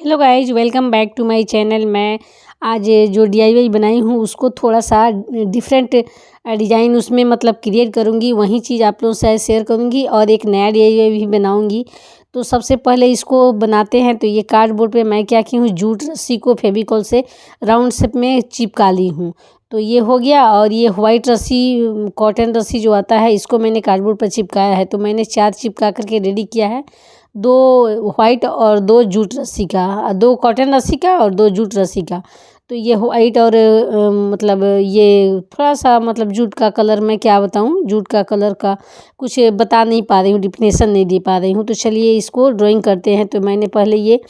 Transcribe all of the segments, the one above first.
Hello guys, welcome back to my channel. मैं आज जो डीआईवाई बनाई हूँ उसको थोड़ा सा डिफरेंट डिज़ाइन उसमें मतलब क्रिएट करूँगी। वही चीज़ आप लोगों से शेयर करूँगी और एक नया डीआईवाई भी बनाऊँगी। तो सबसे पहले इसको बनाते हैं। तो ये कार्डबोर्ड पे मैं क्या की हूँ, जूट रस्सी को फेविकॉल से राउंड शेप में चिपका ली हूँ। तो ये हो गया। और ये वाइट रस्सी, कॉटन रस्सी जो आता है, इसको मैंने कार्डबोर्ड पर चिपकाया है। तो मैंने 4 चिपका करके रेडी किया है। 2 वाइट और 2 जूट रस्सी का, 2 कॉटन रस्सी का और 2 जूट रस्सी का। तो ये वाइट और मतलब ये थोड़ा-सा मतलब जूट का कलर, मैं क्या बताऊँ, जूट का कलर का कुछ बता नहीं पा रही हूँ, डेफिनेशन नहीं दे पा रही हूँ। तो चलिए इसको ड्राइंग करते हैं। तो मैंने पहले ये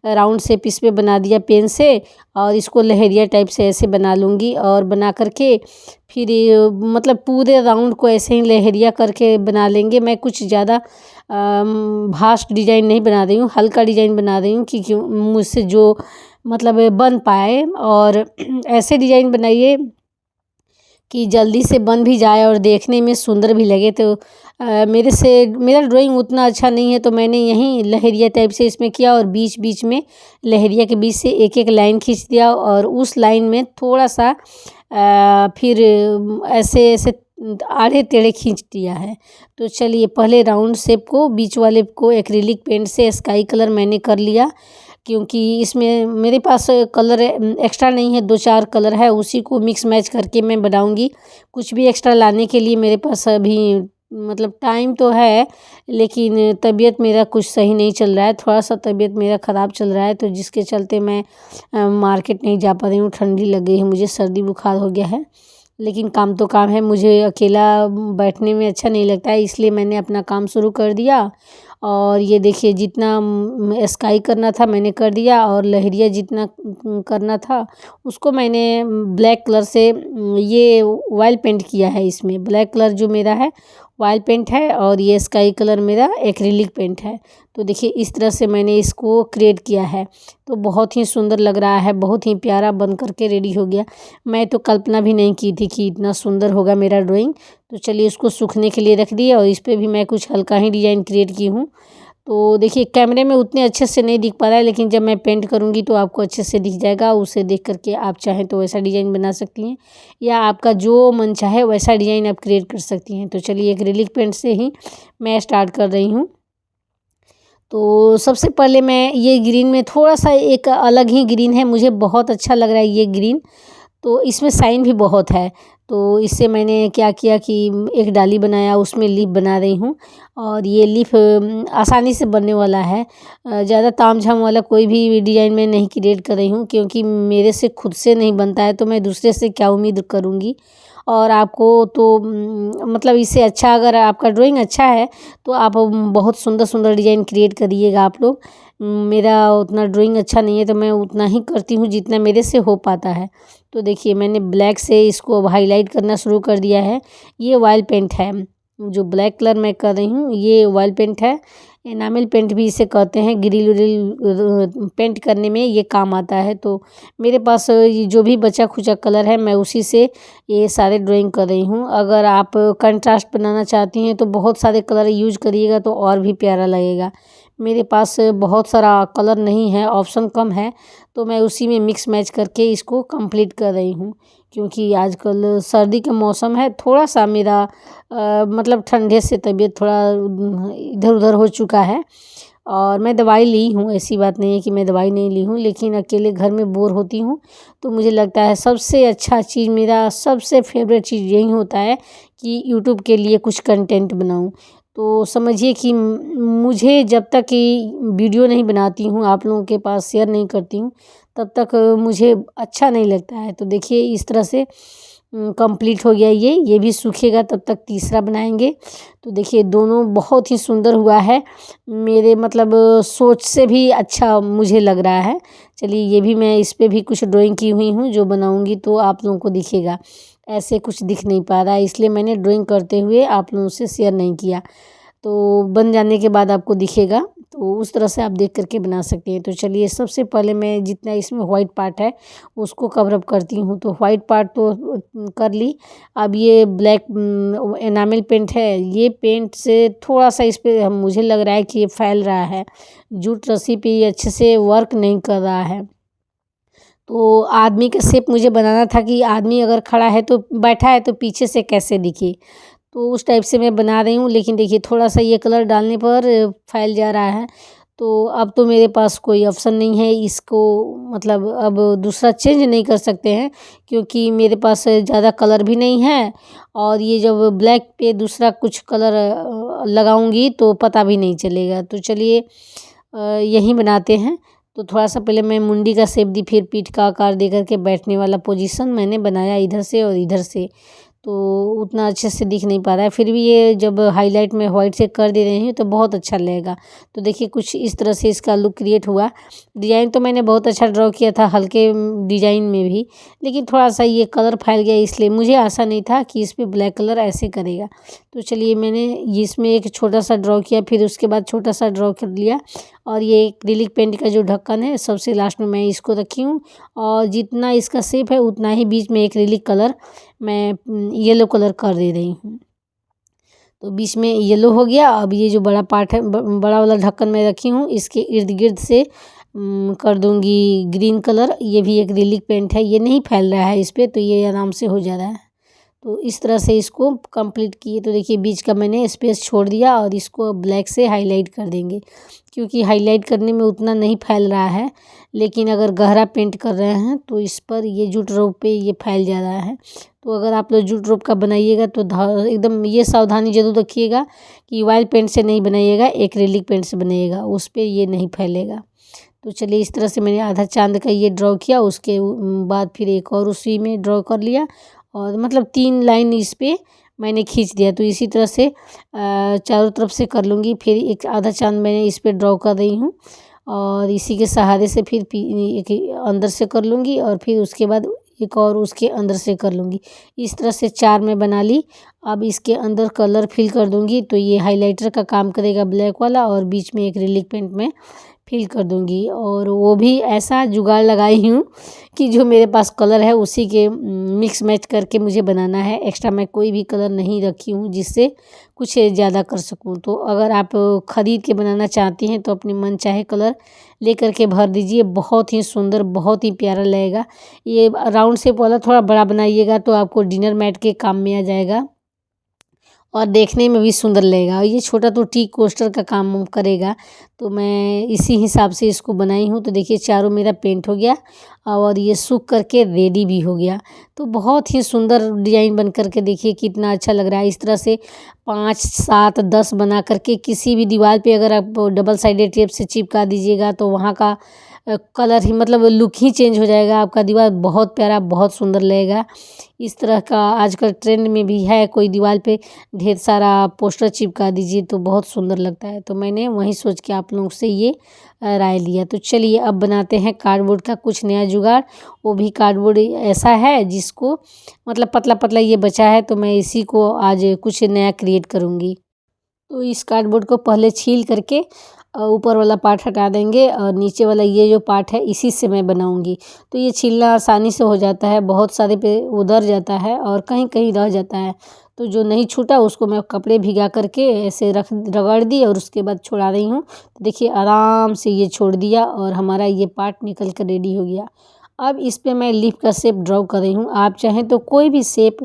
राउंड शेप इस पे बना दिया पेन से, और इसको लहरिया टाइप से ऐसे बना लूँगी। और बना करके फिर मतलब पूरे राउंड को ऐसे ही लहरिया करके बना लेंगे। मैं कुछ ज़्यादा भास्ट डिज़ाइन नहीं बना रही हूँ, हल्का डिज़ाइन बना रही हूँ कि मुझसे जो मतलब बन पाए। और ऐसे डिज़ाइन बनाइए कि जल्दी से बन भी जाए और देखने में सुंदर भी लगे। तो मेरा ड्राइंग उतना अच्छा नहीं है, तो मैंने यहीं लहरिया टाइप से इसमें किया और बीच बीच में लहरिया के बीच से एक एक लाइन खींच दिया। और उस लाइन में थोड़ा सा फिर ऐसे ऐसे आड़े टेढ़े खींच दिया है। तो चलिए पहले राउंड शेप को, बीच वाले को एक्रिलिक पेंट से स्काई कलर मैंने कर लिया, क्योंकि इसमें मेरे पास कलर एक्स्ट्रा नहीं है, 2-4 कलर है, उसी को मिक्स मैच करके मैं बनाऊंगी। कुछ भी एक्स्ट्रा लाने के लिए मेरे पास अभी मतलब टाइम तो है, लेकिन तबीयत मेरा कुछ सही नहीं चल रहा है। थोड़ा सा तबीयत मेरा ख़राब चल रहा है, तो जिसके चलते मैं मार्केट नहीं जा पा रही हूँ। ठंडी लग गई है, मुझे सर्दी बुखार हो गया है। लेकिन काम तो काम है, मुझे अकेला बैठने में अच्छा नहीं लगता है, इसलिए मैंने अपना काम शुरू कर दिया। और ये देखिए, जितना स्काई करना था मैंने कर दिया, और लहरिया जितना करना था उसको मैंने ब्लैक कलर से ये ऑयल पेंट किया है। इसमें ब्लैक कलर जो मेरा है ऑयल पेंट है, और ये स्काई कलर मेरा एक्रिलिक पेंट है। तो देखिए इस तरह से मैंने इसको क्रिएट किया है। तो बहुत ही सुंदर लग रहा है, बहुत ही प्यारा बन करके रेडी हो गया। मैं तो कल्पना भी नहीं की थी कि इतना सुंदर होगा मेरा ड्राइंग। तो चलिए इसको सूखने के लिए रख दिया, और इस पर भी मैं कुछ हल्का ही डिज़ाइन क्रिएट की हूँ। तो देखिए कैमरे में उतने अच्छे से नहीं दिख पा रहा है, लेकिन जब मैं पेंट करूँगी तो आपको अच्छे से दिख जाएगा। उसे देख करके आप चाहें तो वैसा डिज़ाइन बना सकती हैं, या आपका जो मन चाहे वैसा डिज़ाइन आप क्रिएट कर सकती हैं। तो चलिए एक्रिलिक पेंट से ही मैं स्टार्ट कर रही हूँ। तो सबसे पहले मैं ये ग्रीन में थोड़ा सा, एक अलग ही ग्रीन है, मुझे बहुत अच्छा लग रहा है ये ग्रीन। तो इसमें साइन भी बहुत है। तो इससे मैंने क्या किया कि एक डाली बनाया, उसमें लीफ बना रही हूँ। और ये लीफ आसानी से बनने वाला है, ज़्यादा तामझाम वाला कोई भी डिज़ाइन मैं नहीं क्रिएट कर रही हूँ, क्योंकि मेरे से खुद से नहीं बनता है तो मैं दूसरे से क्या उम्मीद करूँगी। और आपको तो मतलब इससे अच्छा, अगर आपका ड्राइंग अच्छा है तो आप बहुत सुंदर सुंदर डिज़ाइन क्रिएट करिएगा आप लोग। मेरा उतना ड्राइंग अच्छा नहीं है, तो मैं उतना ही करती हूँ जितना मेरे से हो पाता है। तो देखिए मैंने ब्लैक से इसको अब हाईलाइट करना शुरू कर दिया है। ये ऑयल पेंट है, जो ब्लैक कलर मैं कर रही हूँ ये ऑयल पेंट है। एनामल पेंट भी इसे कहते हैं, ग्रिल व्रिल पेंट करने में ये काम आता है। तो मेरे पास ये जो भी बचा खुचा कलर है, मैं उसी से ये सारे ड्राइंग कर रही हूँ। अगर आप कंट्रास्ट बनाना चाहती हैं तो बहुत सारे कलर यूज करिएगा तो और भी प्यारा लगेगा। मेरे पास बहुत सारा कलर नहीं है, ऑप्शन कम है, तो मैं उसी में मिक्स मैच करके इसको कंप्लीट कर रही हूँ। क्योंकि आजकल सर्दी का मौसम है, थोड़ा सा मेरा मतलब ठंडे से तबीयत थोड़ा इधर उधर हो चुका है। और मैं दवाई ली हूँ, ऐसी बात नहीं है कि मैं दवाई नहीं ली हूँ, लेकिन अकेले घर में बोर होती हूँ। तो मुझे लगता है सबसे अच्छा चीज़, मेरा सबसे फेवरेट चीज़ यही होता है कि यूट्यूब के लिए कुछ कंटेंट बनाऊँ। तो समझिए कि मुझे जब तक कि वीडियो नहीं बनाती हूँ, आप लोगों के पास शेयर नहीं करती हूँ, तब तक मुझे अच्छा नहीं लगता है। तो देखिए इस तरह से कंप्लीट हो गया ये भी सूखेगा, तब तक तीसरा बनाएंगे। तो देखिए दोनों बहुत ही सुंदर हुआ है, मेरे मतलब सोच से भी अच्छा मुझे लग रहा है। चलिए ये भी मैं इस पे भी कुछ ड्राइंग की हुई हूँ, जो बनाऊंगी तो आप लोगों को दिखेगा। ऐसे कुछ दिख नहीं पा रहा है, इसलिए मैंने ड्राइंग करते हुए आप लोगों से शेयर नहीं किया। तो बन जाने के बाद आपको दिखेगा, तो उस तरह से आप देख करके बना सकते हैं। तो चलिए सबसे पहले मैं जितना इसमें वाइट पार्ट है उसको कवर अप करती हूँ। तो वाइट पार्ट तो कर ली। अब ये ब्लैक एनामल पेंट है, ये पेंट से थोड़ा सा इस पर मुझे लग रहा है कि ये फैल रहा है, जूट रस्सी पे ये अच्छे से वर्क नहीं कर रहा है। तो आदमी का शेप मुझे बनाना था कि आदमी अगर खड़ा है तो बैठा है तो पीछे से कैसे दिखे, तो उस टाइप से मैं बना रही हूँ। लेकिन देखिए थोड़ा सा ये कलर डालने पर फैल जा रहा है। तो अब तो मेरे पास कोई ऑप्शन नहीं है इसको, मतलब अब दूसरा चेंज नहीं कर सकते हैं, क्योंकि मेरे पास ज़्यादा कलर भी नहीं है। और ये जब ब्लैक पे दूसरा कुछ कलर लगाऊंगी तो पता भी नहीं चलेगा। तो चलिए यही बनाते हैं। तो थोड़ा सा पहले मैं मुंडी का शेप दी, फिर पीठ का आकार दे करके बैठने वाला पोजीशन मैंने बनाया इधर से और इधर से। तो उतना अच्छे से दिख नहीं पा रहा है, फिर भी ये जब हाईलाइट में वाइट से कर दे रही हूँ तो बहुत अच्छा लगेगा। तो देखिए कुछ इस तरह से इसका लुक क्रिएट हुआ। डिज़ाइन तो मैंने बहुत अच्छा ड्रॉ किया था हल्के डिज़ाइन में भी, लेकिन थोड़ा सा ये कलर फैल गया, इसलिए मुझे आशा नहीं था कि इस पर ब्लैक कलर ऐसे करेगा। तो चलिए मैंने इसमें एक छोटा सा ड्रॉ किया, फिर उसके बाद छोटा सा ड्रॉ कर लिया। और ये एक्रिलिक पेंट का जो ढक्कन है सबसे लास्ट में मैं इसको रखी हूँ, और जितना इसका शेप है उतना ही बीच में एक्रिलिक कलर मैं येलो कलर कर दे रही हूँ। तो बीच में येलो हो गया। अब ये जो बड़ा पार्ट है, बड़ा वाला ढक्कन मैं रखी हूँ, इसके इर्द गिर्द से कर दूँगी ग्रीन कलर। ये भी एक्रिलिक पेंट है, ये नहीं फैल रहा है इस पर, तो ये आराम से हो जा रहा है। तो इस तरह से इसको कंप्लीट किए। तो देखिए बीच का मैंने स्पेस छोड़ दिया, और इसको ब्लैक से हाईलाइट कर देंगे, क्योंकि हाईलाइट करने में उतना नहीं फैल रहा है। लेकिन अगर गहरा पेंट कर रहे हैं तो इस पर ये जूट रोप पे ये फैल जा रहा है। तो अगर आप लोग जूट रोप का बनाइएगा तो एकदम ये सावधानी जरूर रखिएगा कि ऑयल पेंट से नहीं बनाइएगा, एक्रिलिक पेंट से बनाइएगा, उस पर ये नहीं फैलेगा। तो चलिए इस तरह से मैंने आधा चांद का ये ड्रॉ किया। उसके बाद फिर एक और उसी में ड्रॉ कर लिया, और मतलब 3 लाइन इस पे मैंने खींच दिया। तो इसी तरह से चारों तरफ से कर लूँगी। फिर एक आधा चांद मैंने इस पे ड्रॉ कर रही हूँ, और इसी के सहारे से फिर एक अंदर से कर लूँगी, और फिर उसके बाद एक और उसके अंदर से कर लूँगी। इस तरह से 4 मैं बना ली। अब इसके अंदर कलर फिल कर दूँगी, तो ये हाइलाइटर का काम करेगा ब्लैक वाला, और बीच में एक्रिलिक पेंट में फिल कर दूँगी। और वो भी ऐसा जुगाड़ लगाई हूँ कि जो मेरे पास कलर है उसी के मिक्स मैच करके मुझे बनाना है। एक्स्ट्रा मैं कोई भी कलर नहीं रखी हूँ जिससे कुछ ज़्यादा कर सकूँ। तो अगर आप ख़रीद के बनाना चाहती हैं तो अपने मन चाहे कलर ले करके भर दीजिए, बहुत ही सुंदर, बहुत ही प्यारा लगेगा। ये राउंड शेप वाला थोड़ा बड़ा बनाइएगा तो आपको डिनर मैट के काम में आ जाएगा, और देखने में भी सुंदर लगेगा। और ये छोटा तो टी कोस्टर का काम करेगा। तो मैं इसी हिसाब से इसको बनाई हूँ। तो देखिए चारों मेरा पेंट हो गया, और ये सूख करके रेडी भी हो गया। तो बहुत ही सुंदर डिज़ाइन बन करके देखिए कितना अच्छा लग रहा है। इस तरह से 5, 7, 10 बना करके किसी भी दीवार पे अगर आप डबल साइडेड टेप से चिपका दीजिएगा तो वहाँ का कलर ही, मतलब लुक ही चेंज हो जाएगा। आपका दीवार बहुत प्यारा, बहुत सुंदर लगेगा। इस तरह का आजकल ट्रेंड में भी है, कोई दीवार पे ढेर सारा पोस्टर चिपका दीजिए तो बहुत सुंदर लगता है। तो मैंने वही सोच के आप लोगों से ये राय लिया। तो चलिए अब बनाते हैं कार्डबोर्ड का कुछ नया जुगाड़। वो भी कार्डबोर्ड ऐसा है जिसको, मतलब पतला पतला ये बचा है, तो मैं इसी को आज कुछ नया क्रिएट करूँगी। तो इस कार्डबोर्ड को पहले छील करके ऊपर वाला पार्ट हटा देंगे, और नीचे वाला ये जो पार्ट है इसी से मैं बनाऊंगी। तो ये छीलना आसानी से हो जाता है, बहुत सारे पे उधर जाता है और कहीं कहीं रह जाता है। तो जो नहीं छूटा उसको मैं कपड़े भिगा करके ऐसे रगड़ दी, और उसके बाद छोड़ा रही हूँ। तो देखिए आराम से ये छोड़ दिया, और हमारा ये पार्ट निकल कर रेडी हो गया। अब इस पे मैं लीफ का शेप ड्रॉ कर रही हूँ। आप चाहें तो कोई भी शेप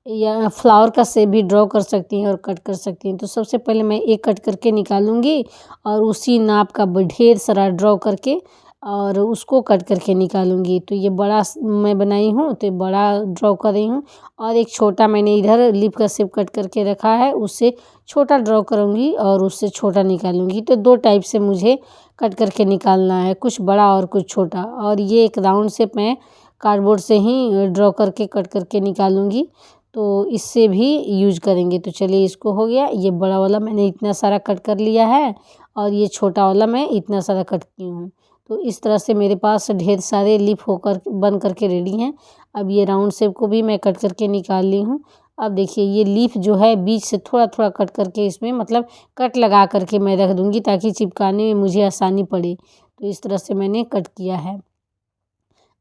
या फ्लावर का शेप भी ड्रॉ कर सकती हैं और कट कर सकती हैं। तो सबसे पहले मैं एक कट करके निकालूंगी, और उसी नाप का ढेर सारा ड्रॉ करके और उसको कट करके निकालूंगी। तो ये बड़ा मैं बनाई हूँ, तो बड़ा ड्रॉ कर रही हूँ, और एक छोटा मैंने इधर लीफ का शेप कट करके रखा है, उससे छोटा ड्रॉ करूँगी और उससे छोटा निकालूंगी। तो 2 टाइप से मुझे कट करके निकालना है, कुछ बड़ा और कुछ छोटा। और ये एक राउंड शेप मैं कार्डबोर्ड से ही ड्रॉ करके कट करके निकालूंगी, तो इससे भी यूज करेंगे। तो चलिए इसको हो गया। ये बड़ा वाला मैंने इतना सारा कट कर लिया है, और ये छोटा वाला मैं इतना सारा कट की हूँ। तो इस तरह से मेरे पास ढेर सारे लीफ होकर बन करके रेडी हैं। अब ये राउंड शेप को भी मैं कट करके निकाल ली हूँ। अब देखिए ये लीफ जो है बीच से थोड़ा थोड़ा कट करके इसमें मतलब कट लगा करके मैं रख दूँगी ताकि चिपकाने में मुझे आसानी पड़े। तो इस तरह से मैंने कट किया है,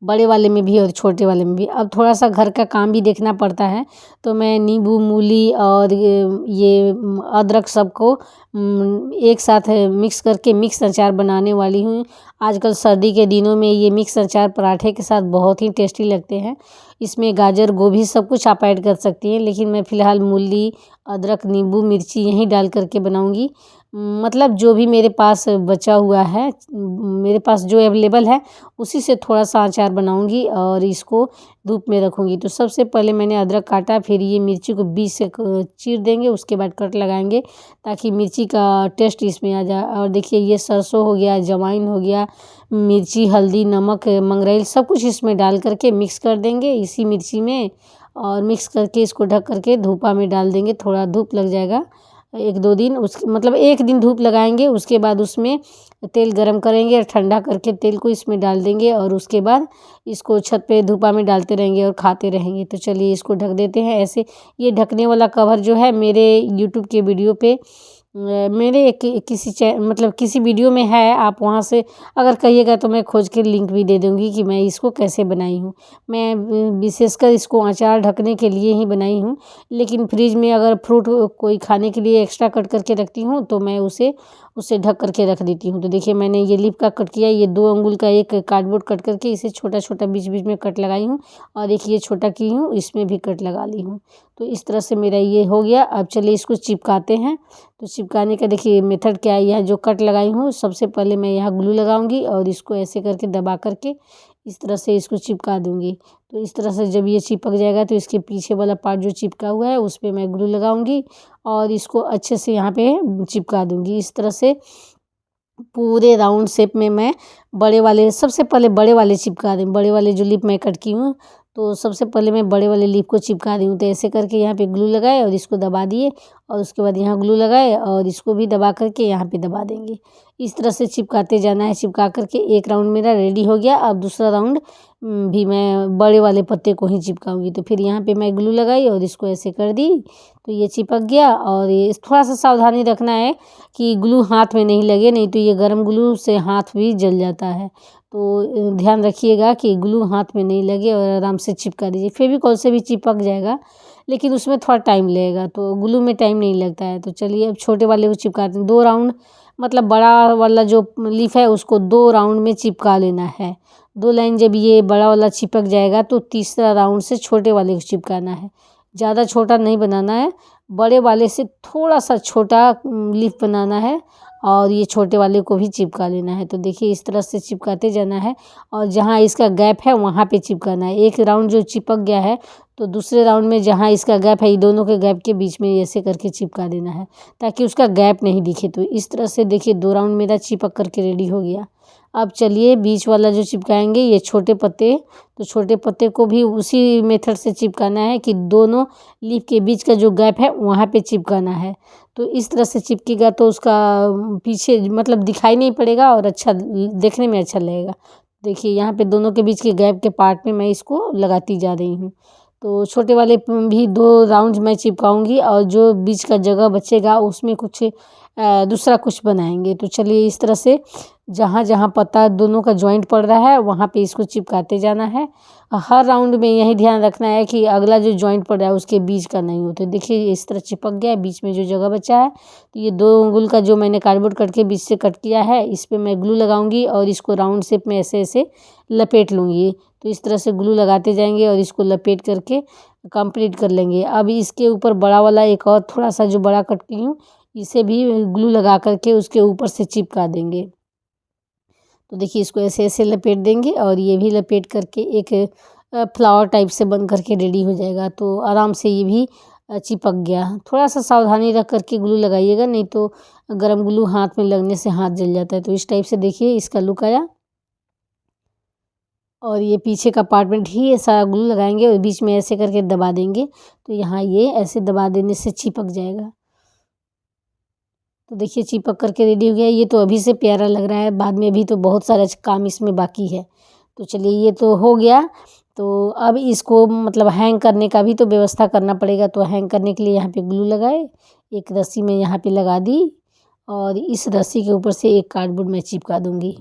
बड़े वाले में भी और छोटे वाले में भी। अब थोड़ा-सा घर का काम भी देखना पड़ता है, तो मैं नींबू, मूली और अदरक सबको एक साथ मिक्स करके मिक्स अचार बनाने वाली हूँ। आजकल सर्दी के दिनों में ये मिक्स अचार पराठे के साथ बहुत ही टेस्टी लगते हैं। इसमें गाजर, गोभी सब कुछ आप ऐड कर सकती हैं, लेकिन मैं फ़िलहाल मूली, अदरक, नींबू, मिर्ची यही डाल कर के बनाऊँगी। मतलब जो भी मेरे पास बचा हुआ है, मेरे पास जो अवेलेबल है उसी से थोड़ा-सा अचार बनाऊँगी और इसको धूप में रखूँगी। तो सबसे पहले मैंने अदरक काटा, फिर ये मिर्ची को बीच से चीर देंगे, उसके बाद कट लगाएँगे ताकि मिर्ची का टेस्ट इसमें आ जाए। और देखिए ये सरसों हो गया, अजवाइन हो गया, मिर्ची, हल्दी, नमक, मंगरेल सब कुछ इसमें डाल कर के मिक्स कर देंगे इसी मिर्ची में और मिक्स करके इसको ढक कर के धूपा में डाल देंगे। थोड़ा धूप लग जाएगा 1-2 दिन, उस मतलब 1 दिन धूप लगाएँगे, उसके बाद उसमें तेल गरम करेंगे और ठंडा करके तेल को इसमें डाल देंगे और उसके बाद इसको छत पे धूपा में डालते रहेंगे और खाते रहेंगे। तो चलिए इसको ढक देते हैं ऐसे। ये ढकने वाला कवर जो है मेरे यूट्यूब के वीडियो पे मेरे मतलब किसी वीडियो में है, आप वहाँ से अगर कहिएगा तो मैं खोज के लिंक भी दे दूँगी कि मैं इसको कैसे बनाई हूँ। मैं विशेषकर इसको अचार ढकने के लिए ही बनाई हूँ, लेकिन फ्रिज में अगर फ्रूट कोई खाने के लिए एक्स्ट्रा कट करके रखती हूँ तो मैं उसे ढक करके रख देती हूँ। तो देखिए मैंने ये लीफ का कट किया, ये 2 अंगुल का एक कार्डबोर्ड कट करके इसे छोटा-छोटा बीच-बीच में कट लगाई हूँ और एक ये छोटा की हूँ, इसमें भी कट लगा ली हूँ। तो इस तरह से मेरा ये हो गया। अब चलिए इसको चिपकाते हैं। तो चिपकाने का देखिए मेथड क्या है, यहाँ जो कट लगाई हूँ सबसे पहले मैं यहाँ ग्लू लगाऊंगी और इसको ऐसे करके दबा करके इस तरह से इसको चिपका दूंगी। तो इस तरह से जब ये चिपक जाएगा तो इसके पीछे वाला पार्ट जो चिपका हुआ है उस पर मैं ग्लू लगाऊंगी और इसको अच्छे से यहाँ पे चिपका दूंगी। इस तरह से पूरे राउंड शेप में मैं बड़े वाले सबसे पहले बड़े वाले चिपका दें, बड़े वाले जो लिप मैं कट की हूँ तो सबसे पहले मैं बड़े वाले लिप को चिपका रही हूँ। तो ऐसे करके यहाँ पे ग्लू लगाए और इसको दबा दिए और उसके बाद यहाँ ग्लू लगाए और इसको भी दबा करके यहाँ पे दबा देंगे। इस तरह से चिपकाते जाना है। चिपका करके एक राउंड मेरा रेडी हो गया। अब दूसरा राउंड भी मैं बड़े वाले पत्ते को ही चिपकाऊंगी। तो फिर यहाँ पे मैं ग्लू लगाई और इसको ऐसे कर दी तो ये चिपक गया। और ये थोड़ा सा सावधानी रखना है कि ग्लू हाथ में नहीं लगे, नहीं तो ये गर्म ग्लू से हाथ भी जल जाता है। तो ध्यान रखिएगा कि ग्लू हाथ में नहीं लगे और आराम से चिपका दीजिए। फेविकॉल से भी चिपक जाएगा लेकिन उसमें थोड़ा टाइम लगेगा, तो ग्लू में टाइम नहीं लगता है। तो चलिए अब छोटे वाले को चिपकाते हैं। 2 राउंड मतलब बड़ा वाला जो लीफ है उसको 2 राउंड में चिपका लेना है। 2 लाइन जब ये बड़ा वाला चिपक जाएगा तो तीसरा राउंड से छोटे वाले को चिपकाना है। ज़्यादा छोटा नहीं बनाना है, बड़े वाले से थोड़ा सा छोटा लीफ बनाना है और ये छोटे वाले को भी चिपका लेना है। तो देखिए इस तरह से चिपकाते जाना है और जहाँ इसका गैप है वहाँ पे चिपकाना है। एक राउंड जो चिपक गया है तो दूसरे राउंड में जहाँ इसका गैप है, ये दोनों के गैप के बीच में ऐसे करके चिपका देना है ताकि उसका गैप नहीं दिखे। तो इस तरह से देखिए 2 राउंड मेरा चिपक करके रेडी हो गया। अब चलिए बीच वाला जो चिपकाएंगे ये छोटे पत्ते, तो छोटे पत्ते को भी उसी मेथड से चिपकाना है कि दोनों लीफ के बीच का जो गैप है वहाँ पे चिपकाना है। तो इस तरह से चिपकेगा तो उसका पीछे मतलब दिखाई नहीं पड़ेगा और अच्छा देखने में अच्छा लगेगा। देखिए यहाँ पे दोनों के बीच के गैप के पार्ट में मैं इसको लगाती जा रही हूँ। तो छोटे वाले भी 2 राउंड मैं चिपकाऊंगी और जो बीच का जगह बचेगा उसमें कुछ दूसरा कुछ बनाएंगे। तो चलिए इस तरह से जहाँ जहाँ पत्ता दोनों का जॉइंट पड़ रहा है वहाँ पे इसको चिपकाते जाना है। हर राउंड में यही ध्यान रखना है कि अगला जो जॉइंट पड़ रहा है उसके बीच का नहीं हो। तो देखिए इस तरह चिपक गया है, बीच में जो जगह बचा है तो ये 2 अंगुल का जो मैंने कार्डबोर्ड कट के बीच से कट किया है इस पर मैं ग्लू लगाऊंगी और इसको राउंड शेप में ऐसे ऐसे लपेट लूँगी। तो इस तरह से ग्लू लगाते जाएंगे और इसको लपेट करके कंप्लीट कर लेंगे। अब इसके ऊपर बड़ा वाला एक और थोड़ा सा जो बड़ा कट की हूँ इसे भी ग्लू लगा करके उसके ऊपर से चिपका देंगे। तो देखिए इसको ऐसे ऐसे लपेट देंगे और ये भी लपेट करके एक फ्लावर टाइप से बन करके रेडी हो जाएगा। तो आराम से ये भी चिपक गया। थोड़ा सा सावधानी रख करके ग्लू लगाइएगा, नहीं तो गर्म ग्लू हाथ में लगने से हाथ जल जाता है। तो इस टाइप से देखिए इसका लुक आया और ये पीछे का पार्ट में ढेर सारा ग्लू लगाएंगे और बीच में ऐसे करके दबा देंगे तो यहाँ ये ऐसे दबा देने से चिपक जाएगा। तो देखिए चिपक करके रेडी हो गया। ये तो अभी से प्यारा लग रहा है, बाद में भी तो बहुत सारा काम इसमें बाकी है। तो चलिए ये तो हो गया। तो अब इसको मतलब हैंग करने का भी तो व्यवस्था करना पड़ेगा। तो हैंग करने के लिए यहाँ पे ग्लू लगाए, एक रस्सी में यहाँ पे लगा दी और इस रस्सी के ऊपर से एक कार्डबोर्ड मैं चिपका दूँगी।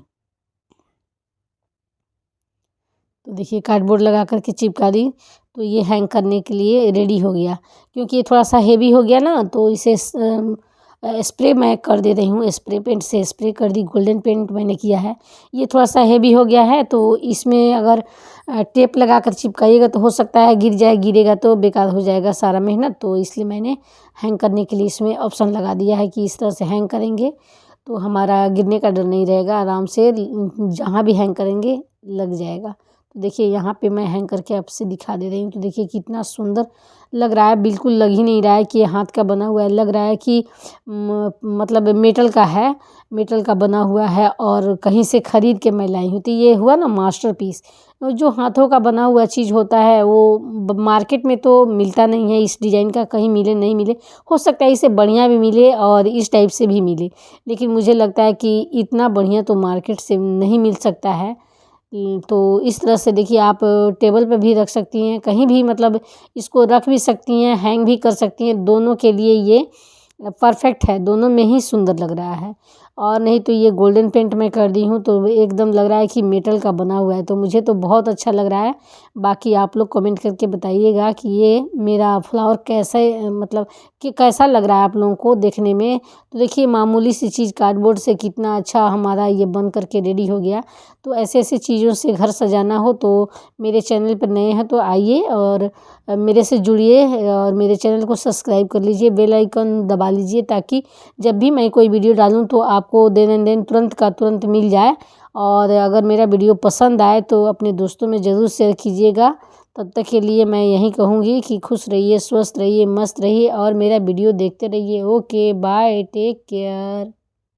तो देखिए कार्डबोर्ड लगा कर के चिपका दी, तो ये हैंग करने के लिए रेडी हो गया। क्योंकि ये थोड़ा सा हेवी हो गया ना, तो इसे स्प्रे मैं कर दे रही हूँ, स्प्रे पेंट से स्प्रे कर दी, गोल्डन पेंट मैंने किया है। ये थोड़ा सा हेवी हो गया है, तो इसमें अगर टेप लगा कर चिपकाइएगा तो हो सकता है गिर जाए, गिरेगा तो बेकार हो जाएगा सारा मेहनत। तो इसलिए मैंने हैंग करने के लिए इसमें ऑप्शन लगा दिया है कि इस तरह से हैंग करेंगे तो हमारा गिरने का डर नहीं रहेगा, आराम से जहाँ भी हैंग करेंगे लग जाएगा। तो देखिए यहाँ पे मैं हैंग करके आपसे दिखा दे रही हूँ। तो देखिए कितना सुंदर लग रहा है, बिल्कुल लग ही नहीं रहा है कि ये हाथ का बना हुआ है, लग रहा है कि मतलब मेटल का है, मेटल का बना हुआ है और कहीं से ख़रीद के मैं लाई हूँ। तो ये हुआ ना मास्टरपीस। जो हाथों का बना हुआ चीज़ होता है वो मार्केट में तो मिलता नहीं है इस डिज़ाइन का, कहीं मिले नहीं मिले, हो सकता है इससे बढ़िया भी मिले और इस टाइप से भी मिले, लेकिन मुझे लगता है कि इतना बढ़िया तो मार्केट से नहीं मिल सकता है। तो इस तरह से देखिए आप टेबल पे भी रख सकती हैं, कहीं भी मतलब इसको रख भी सकती हैं, हैंग भी कर सकती हैं, दोनों के लिए ये परफेक्ट है, दोनों में ही सुंदर लग रहा है। और नहीं तो ये गोल्डन पेंट मैं कर दी हूँ तो एकदम लग रहा है कि मेटल का बना हुआ है, तो मुझे तो बहुत अच्छा लग रहा है। बाकी आप लोग कमेंट करके बताइएगा कि ये मेरा फ्लावर कैसे मतलब कि कैसा लग रहा है आप लोगों को देखने में। तो देखिए मामूली सी चीज़ कार्डबोर्ड से कितना अच्छा हमारा ये बन करके रेडी हो गया। तो ऐसे चीज़ों से घर सजाना हो तो मेरे चैनल पर नए हैं तो आइए और मेरे से जुड़िए और मेरे चैनल को सब्सक्राइब कर लीजिए, बेल आइकन दबा लीजिए ताकि जब भी मैं कोई वीडियो डालूँ तो आपको देन तुरंत का तुरंत मिल जाए। और अगर मेरा वीडियो पसंद आए तो अपने दोस्तों में ज़रूर शेयर कीजिएगा। तब तक के लिए मैं यही कहूँगी कि खुश रहिए, स्वस्थ रहिए, मस्त रहिए और मेरा वीडियो देखते रहिए। Okay bye, take care.